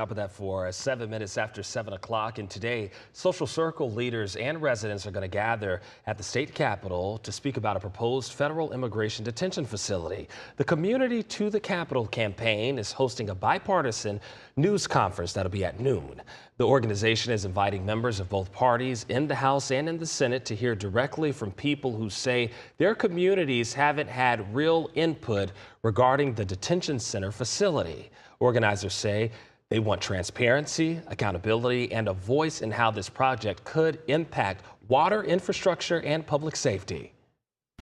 Top of that for us, 7 minutes after 7 o'clock. And today, social circle leaders and residents are going to gather at the state capitol to speak about a proposed federal immigration detention facility. The Community to the Capitol campaign is hosting a bipartisan news conference that'll be at noon. The organization is inviting members of both parties in the House and in the Senate to hear directly from people who say their communities haven't had real input regarding the detention center facility. Organizers say they want transparency, accountability, and a voice in how this project could impact water infrastructure and public safety.